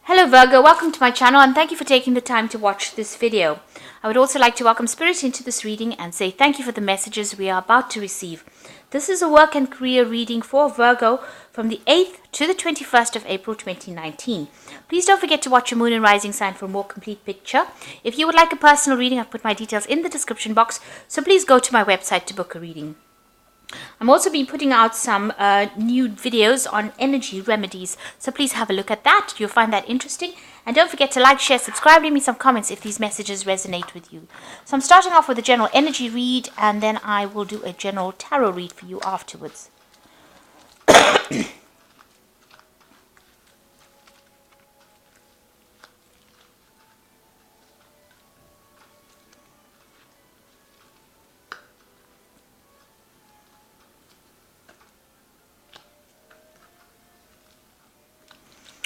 Hello Virgo, welcome to my channel and thank you for taking the time to watch this video. I would also like to welcome Spirit into this reading and say thank you for the messages we are about to receive. This is a work and career reading for Virgo from the 8th to the 21st of April 2019. Please don't forget to watch your moon and rising sign for a more complete picture. If you would like a personal reading, I've put my details in the description box, so please go to my website to book a reading. I'm also been putting out some new videos on energy remedies, so please have a look at that. You'll find that interesting. And don't forget to like, share, subscribe, leave me some comments if these messages resonate with you. So I'm starting off with a general energy read, and then I will do a general tarot read for you afterwards.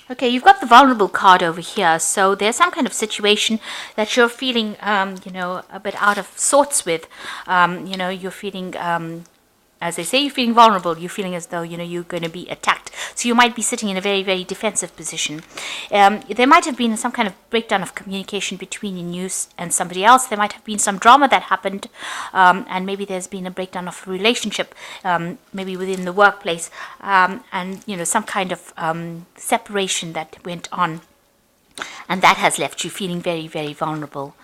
Okay, you've got the vulnerable card over here. So there's some kind of situation that you're feeling, a bit out of sorts with. You're feeling, as they say, you're feeling vulnerable. You're feeling as though, you're going to be attacked. So you might be sitting in a very, very defensive position. There might have been some kind of breakdown of communication between you and somebody else. There might have been some drama that happened, and maybe there's been a breakdown of a relationship, maybe within the workplace, and, some kind of separation that went on. And that has left you feeling very, very vulnerable.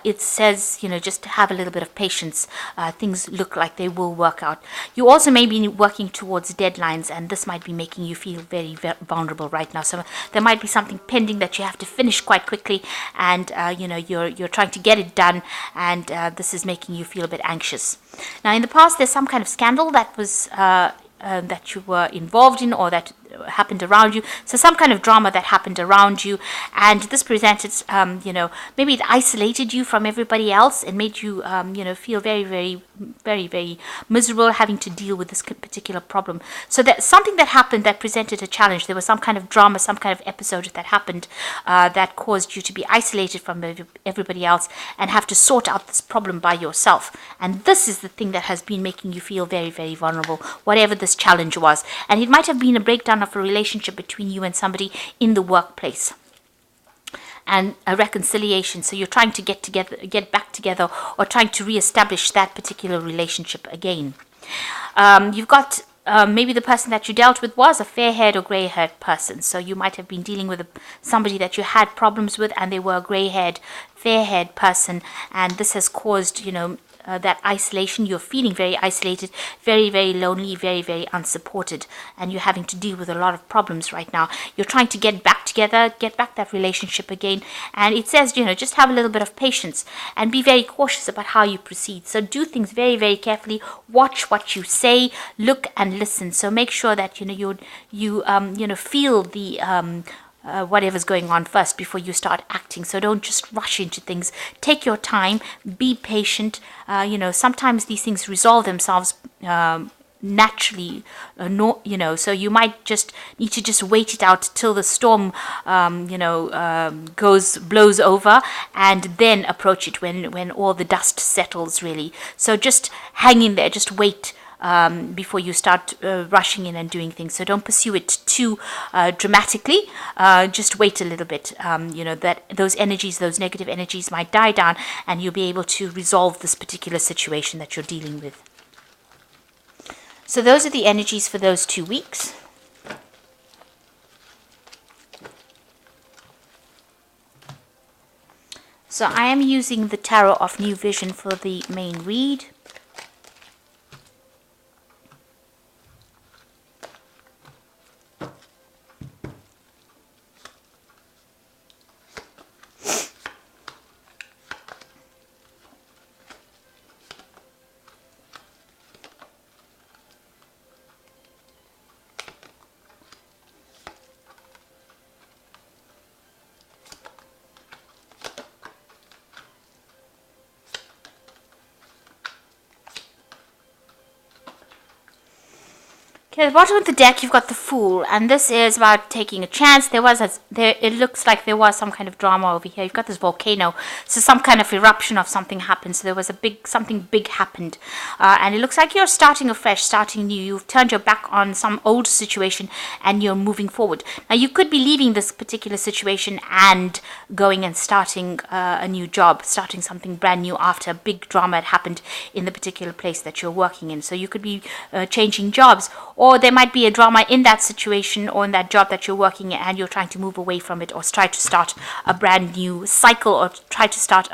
It says, just have a little bit of patience. Things look like they will work out. You also may be working towards deadlines, and this might be making you feel very, very vulnerable right now. So there might be something pending that you have to finish quite quickly, and you're trying to get it done, and this is making you feel a bit anxious. Now, in the past, there's some kind of scandal that was that you were involved in, or that happened around you. So some kind of drama that happened around you, and this presented, maybe it isolated you from everybody else and made you, feel very, very, very, very miserable having to deal with this particular problem. So that something that happened that presented a challenge. There was some kind of drama, some kind of episode that happened that caused you to be isolated from everybody else and have to sort out this problem by yourself. And this is the thing that has been making you feel very, very vulnerable, whatever this challenge was. And it might have been a breakdown of a relationship between you and somebody in the workplace, and a reconciliation. So you're trying to get back together, or trying to reestablish that particular relationship again. You've got maybe the person that you dealt with was a fair-haired or grey-haired person. So you might have been dealing with somebody that you had problems with, and they were a grey-haired, fair-haired person, and this has caused, that isolation. You're feeling very isolated, very, very lonely, very, very unsupported, and you're having to deal with a lot of problems right now. You're trying to get back together, get back that relationship again, and it says, just have a little bit of patience and be very cautious about how you proceed. So do things very, very carefully. Watch what you say, look and listen. So make sure that you feel the whatever's going on first before you start acting. So don't just rush into things. Take your time, be patient. Sometimes these things resolve themselves naturally, so you might just need to just wait it out till the storm blows over, and then approach it when all the dust settles, really. So just hang in there, just wait before you start rushing in and doing things. So don't pursue it too dramatically. Just wait a little bit. That those negative energies might die down, and you'll be able to resolve this particular situation that you're dealing with. So those are the energies for those 2 weeks. So I am using the Tarot of New Vision for the main read. Okay, at the bottom of the deck, you've got the Fool, and this is about taking a chance. It looks like there was some kind of drama over here. You've got this volcano, so some kind of eruption of something happened. So there was something big happened, and it looks like you're starting afresh, starting new. You've turned your back on some old situation, and you're moving forward. Now, you could be leaving this particular situation and going and starting a new job, starting something brand new after a big drama had happened in the particular place that you're working in. So you could be changing jobs, or there might be a drama in that situation or in that job that you're working in, and you're trying to move away from it, or try to start a brand new cycle, or try to start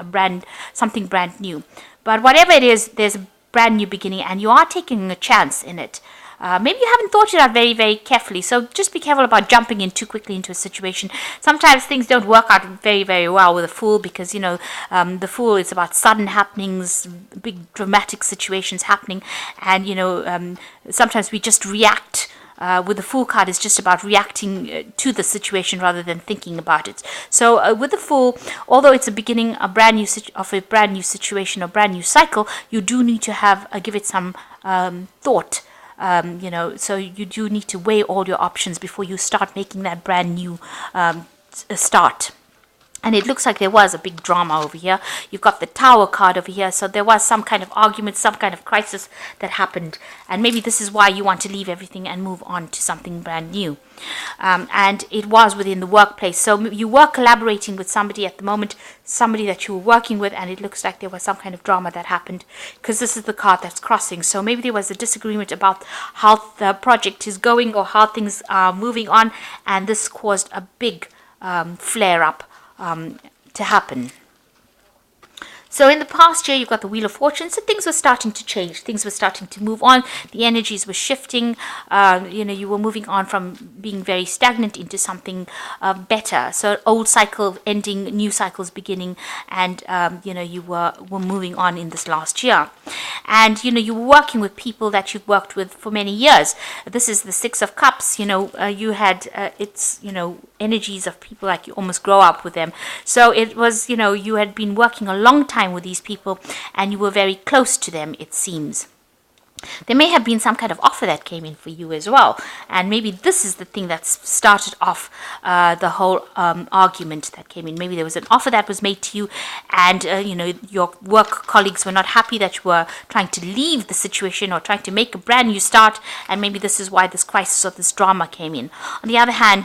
something brand new. But whatever it is, there's a brand new beginning, and you are taking a chance in it. Maybe you haven't thought it out very, very carefully, so just be careful about jumping in too quickly into a situation. Sometimes things don't work out very, very well with a Fool, because, the Fool is about sudden happenings, big dramatic situations happening, and, sometimes we just react. With the Fool card, it's just about reacting to the situation rather than thinking about it. So with the Fool, although it's a beginning of a brand new situation or brand new cycle, you do need to give it some thought. So you do need to weigh all your options before you start making that brand new start. And it looks like there was a big drama over here. You've got the Tower card over here. So there was some kind of argument, some kind of crisis that happened. And maybe this is why you want to leave everything and move on to something brand new. And it was within the workplace. So you were collaborating with somebody at the moment, somebody that you were working with, and it looks like there was some kind of drama that happened, because this is the card that's crossing. So maybe there was a disagreement about how the project is going or how things are moving on, and this caused a big flare-up to happen. So in the past year, you've got the Wheel of Fortune. So things were starting to change. Things were starting to move on. The energies were shifting. You were moving on from being very stagnant into something better. So old cycle ending, new cycles beginning, and you were moving on in this last year. And you were working with people that you've worked with for many years. This is the Six of Cups. You had energies of people like you almost grow up with them. So it was you had been working a long time with these people, and you were very close to them, it seems. There may have been some kind of offer that came in for you as well, and maybe this is the thing that started off the whole argument that came in. Maybe there was an offer that was made to you, and your work colleagues were not happy that you were trying to leave the situation or trying to make a brand new start, and maybe this is why this crisis or this drama came in. On the other hand,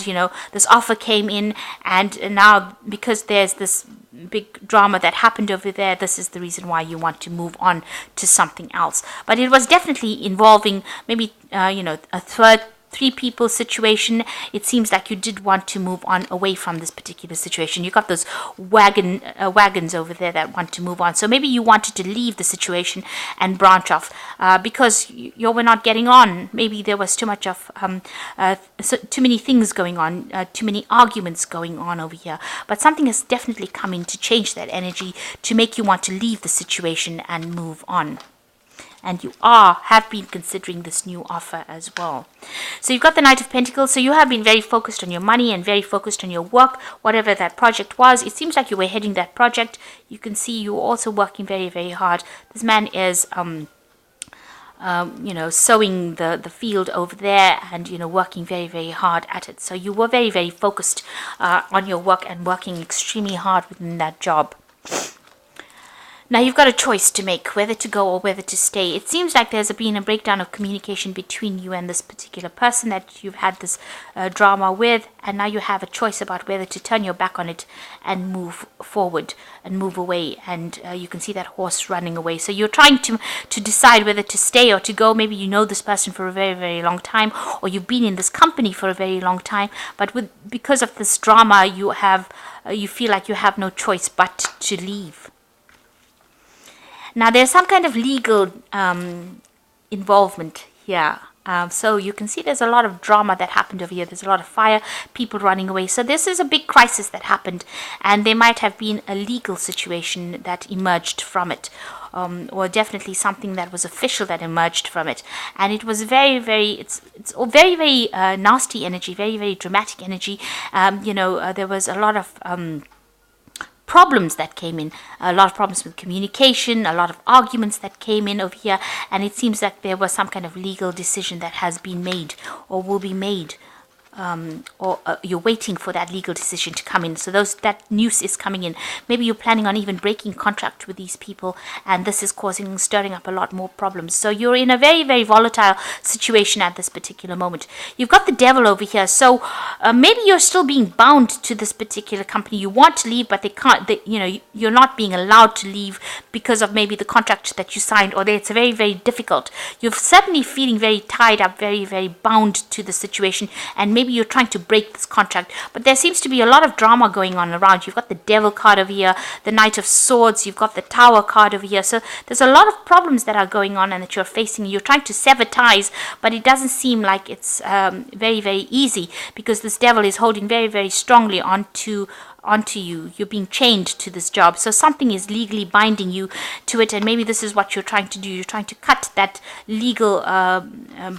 this offer came in, and now because there's this big drama that happened over there, this is the reason why you want to move on to something else. But it was definitely involving maybe a three people situation. It seems like you did want to move on away from this particular situation. You got those wagons over there that want to move on. So maybe you wanted to leave the situation and branch off because you were not getting on. Maybe there was too much of too many things going on, too many arguments going on over here. But something has definitely come in to change that energy, to make you want to leave the situation and move on. And you have been considering this new offer as well. So you've got the Knight of Pentacles. So you have been very focused on your money and very focused on your work, whatever that project was. It seems like you were heading that project. You can see you were also working very, very hard. This man is, sowing the field over there and, working very, very hard at it. So you were very, very focused on your work and working extremely hard within that job. Now you've got a choice to make, whether to go or whether to stay. It seems like there's been a breakdown of communication between you and this particular person that you've had this drama with, and now you have a choice about whether to turn your back on it and move forward and move away. And you can see that horse running away. So you're trying to decide whether to stay or to go. Maybe you know this person for a very, very long time, or you've been in this company for a very long time, but because of this drama, you feel like you have no choice but to leave. Now, there's some kind of legal involvement here. So you can see there's a lot of drama that happened over here. There's a lot of fire, people running away. So this is a big crisis that happened. And there might have been a legal situation that emerged from it. Or definitely something that was official that emerged from it. And it was very, very, it's very, very nasty energy, very, very dramatic energy. There was a lot of problems that came in, a lot of problems with communication, a lot of arguments that came in over here, and it seems that there was some kind of legal decision that has been made or will be made, or you're waiting for that legal decision to come in. So that news is coming in. Maybe you're planning on even breaking contract with these people, and this is stirring up a lot more problems. So you're in a very, very volatile situation at this particular moment. You've got the devil over here. So maybe you're still being bound to this particular company. You want to leave, but they can't. You're not being allowed to leave because of maybe the contract that you signed, or it's very, very difficult. You're certainly feeling very tied up, very, very bound to the situation, and maybe you're trying to break this contract, but there seems to be a lot of drama going on around. You've got the devil card over here, the Knight of Swords, you've got the Tower card over here. So there's a lot of problems that are going on and that you're facing. You're trying to sever ties, but it doesn't seem like it's very, very easy, because this devil is holding very, very strongly onto you. You're being chained to this job, so something is legally binding you to it, and maybe this is what you're trying to do. You're trying to cut that legal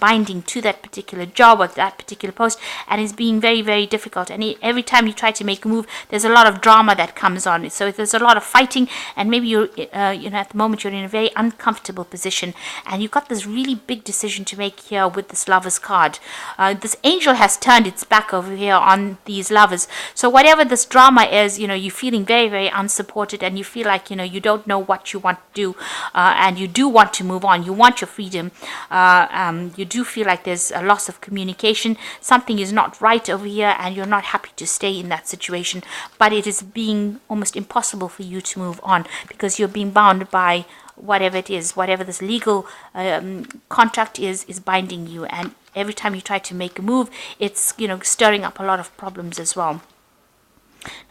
binding to that particular job or that particular post, and it's being very, very difficult. And every time you try to make a move, there's a lot of drama that comes on. So there's a lot of fighting, and maybe you're at the moment you're in a very uncomfortable position, and you've got this really big decision to make here with this Lovers card. This angel has turned its back over here on these lovers, so whatever this drama is, you're feeling very, very unsupported, and you feel like you don't know what you want to do, and you do want to move on. You want your freedom. You do feel like there's a loss of communication. Something is not right over here, and you're not happy to stay in that situation, but it is being almost impossible for you to move on, because you're being bound by whatever it is, whatever this legal contract is binding you, and every time you try to make a move, it's stirring up a lot of problems as well.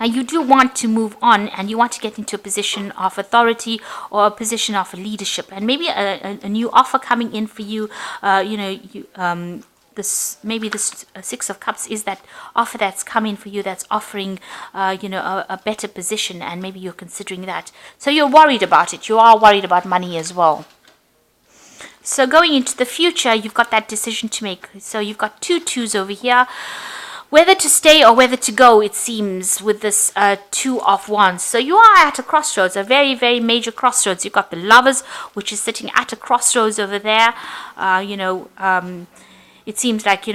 Now, you do want to move on, and you want to get into a position of authority or a position of leadership, and maybe a new offer coming in for you. This Six of Cups is that offer that's coming for you, that's offering a better position, and maybe you're considering that. So you're worried about it. You are worried about money as well. So going into the future, you've got that decision to make. So you've got 2 twos over here. Whether to stay or whether to go, it seems, with this 2 of Wands. So you are at a crossroads, a very, very major crossroads. You've got the Lovers, which is sitting at a crossroads over there. It seems like,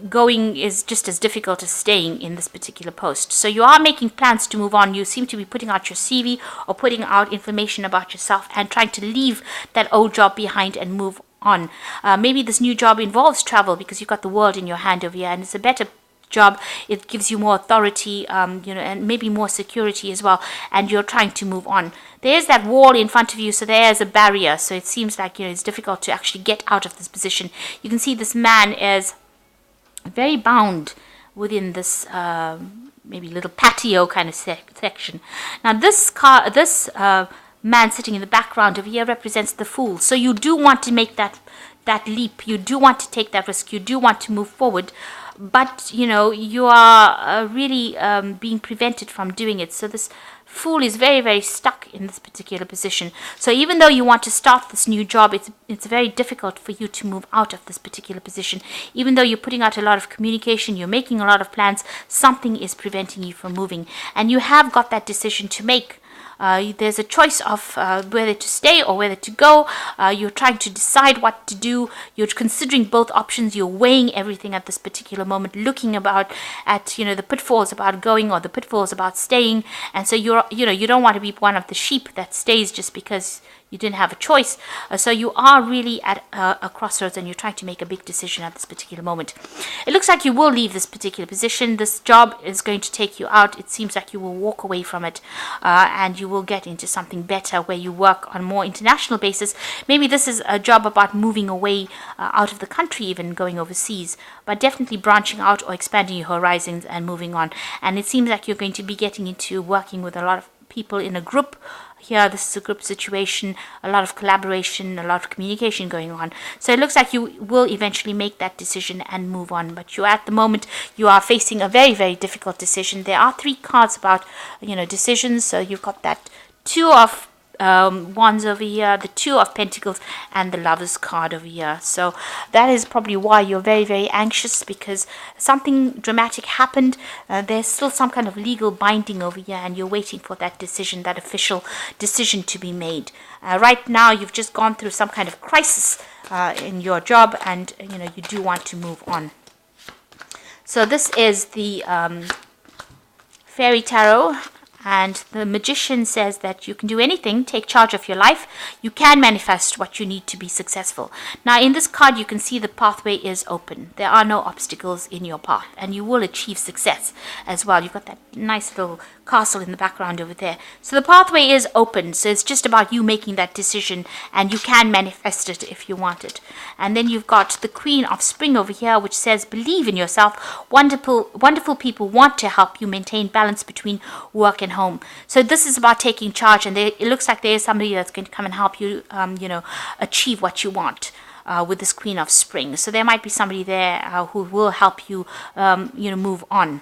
going is just as difficult as staying in this particular post. So you are making plans to move on. You seem to be putting out your CV or putting out information about yourself and trying to leave that old job behind and move on. Maybe this new job involves travel, because you've got the world in your hand over here, and it's a better job. It gives you more authority, and maybe more security as well, and you're trying to move on. There's that wall in front of you, so there's a barrier, so it seems like it's difficult to actually get out of this position. You can see this man is very bound within this maybe little patio kind of section. Now this man sitting in the background over here represents the Fool. So you do want to make that leap, you do want to take that risk, you do want to move forward, but you are really being prevented from doing it. So this Fool is very, very stuck in this particular position. So even though you want to start this new job, it's very difficult for you to move out of this particular position. Even though you're putting out a lot of communication, you're making a lot of plans, something is preventing you from moving, and you have got that decision to make. There's a choice of whether to stay or whether to go. You're trying to decide what to do. You're considering both options. You're weighing everything at this particular moment, looking at the pitfalls about going or the pitfalls about staying. And so you don't want to be one of the sheep that stays just because you didn't have a choice. So you are really at a crossroads, and you're trying to make a big decision at this particular moment. It looks like you will leave this particular position. This job is going to take you out. It seems like you will walk away from it, and you will get into something better where you work on a more international basis. Maybe this is a job about moving away out of the country, even going overseas, but definitely branching out or expanding your horizons and moving on. And it seems like you're going to be getting into working with a lot of people in a group. Here, this is a group situation, a lot of collaboration, a lot of communication going on. So it looks like you will eventually make that decision and move on. But at the moment, you are facing a very, very difficult decision. There are 3 cards about, decisions. So you've got that 2 of Wands over here, the Two of Pentacles, and the Lovers card over here. So that is probably why you're very, very anxious, because something dramatic happened. There's still some kind of legal binding over here, and you're waiting for that decision, that official decision to be made. Right now, you've just gone through some kind of crisis in your job, and you do want to move on. So this is the Fairy Tarot. And the Magician says that you can do anything, take charge of your life. You can manifest what you need to be successful. Now, in this card, you can see the pathway is open. There are no obstacles in your path, and you will achieve success as well. You've got that nice little castle in the background over there. So the pathway is open. So it's just about you making that decision, and you can manifest it if you want it. And then you've got the Queen of Spring over here, which says, believe in yourself. Wonderful people want to help you maintain balance between work and home. So this is about taking charge, and it looks like there is somebody that's going to come and help you, achieve what you want. With this Queen of Spring. So there might be somebody there who will help you, move on.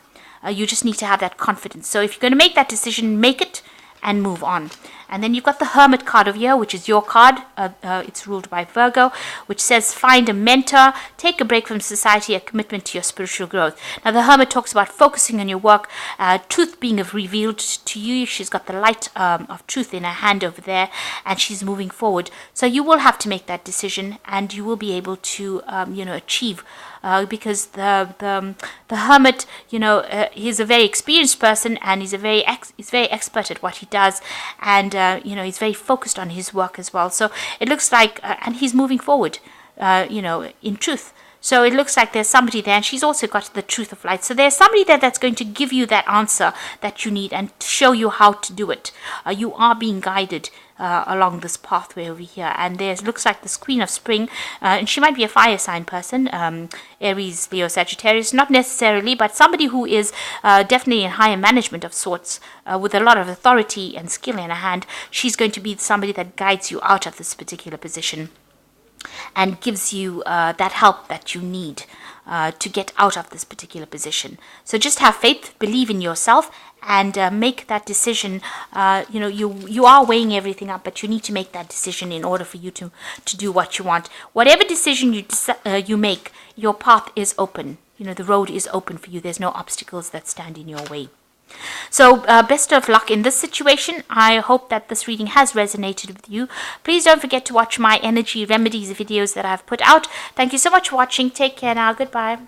You just need to have that confidence. So if you're going to make that decision, make it and move on. And then you've got the Hermit card over here, which is your card. It's ruled by Virgo, which says find a mentor, take a break from society, a commitment to your spiritual growth. Now, the Hermit talks about focusing on your work, truth being revealed to you. She's got the light of truth in her hand over there, and she's moving forward. So you will have to make that decision, and you will be able to, achieve. Because the Hermit, he's a very experienced person, and he's very expert at what he does, and he's very focused on his work as well. So it looks like, and he's moving forward, in truth. So it looks like there's somebody there, and she's also got the Truth of Light. So there's somebody there that's going to give you that answer that you need and show you how to do it. You are being guided along this pathway over here. And there looks like this Queen of Spring, and she might be a fire sign person, Aries, Leo, Sagittarius, not necessarily, but somebody who is definitely in higher management of sorts, with a lot of authority and skill in her hand. She's going to be somebody that guides you out of this particular position and gives you that help that you need to get out of this particular position. So just have faith, believe in yourself, and make that decision. You are weighing everything up, but you need to make that decision in order for you to do what you want. Whatever decision you make, your path is open. The road is open for you. There's no obstacles that stand in your way. So best of luck in this situation. I hope that this reading has resonated with you. Please don't forget to watch my energy remedies videos that I've put out. Thank you so much for watching. Take care now. Goodbye.